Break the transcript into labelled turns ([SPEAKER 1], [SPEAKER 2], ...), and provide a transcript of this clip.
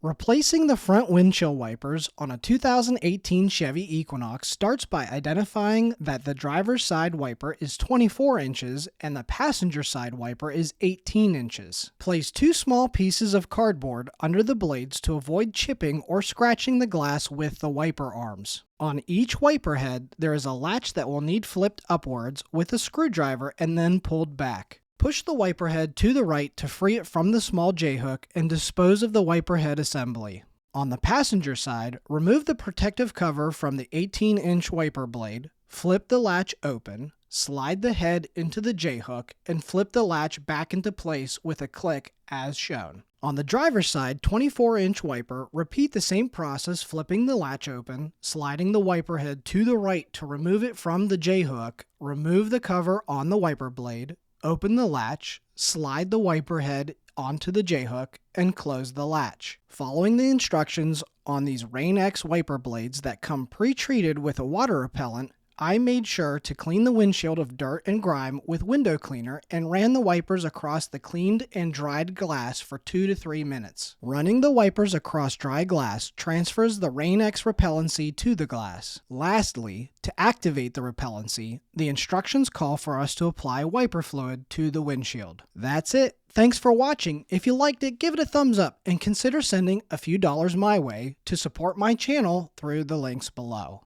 [SPEAKER 1] Replacing the front windshield wipers on a 2018 Chevy Equinox starts by identifying that the driver's side wiper is 24 inches and the passenger side wiper is 18 inches. Place two small pieces of cardboard under the blades to avoid chipping or scratching the glass with the wiper arms. On each wiper head, there is a latch that will need flipped upwards with a screwdriver and then pulled back. Push the wiper head to the right to free it from the small J-hook and dispose of the wiper head assembly. On the passenger side, remove the protective cover from the 18-inch wiper blade, flip the latch open, slide the head into the J-hook, and flip the latch back into place with a click as shown. On the driver's side 24-inch wiper, repeat the same process, flipping the latch open, sliding the wiper head to the right to remove it from the J-hook, remove the cover on the wiper blade, open the latch, slide the wiper head onto the J-hook, and close the latch. Following the instructions on these Rain-X wiper blades that come pre-treated with a water repellent, I made sure to clean the windshield of dirt and grime with window cleaner and ran the wipers across the cleaned and dried glass for 2 to 3 minutes. Running the wipers across dry glass transfers the Rain-X repellency to the glass. Lastly, to activate the repellency, the instructions call for us to apply wiper fluid to the windshield. That's it. Thanks for watching. If you liked it, give it a thumbs up and consider sending a few dollars my way to support my channel through the links below.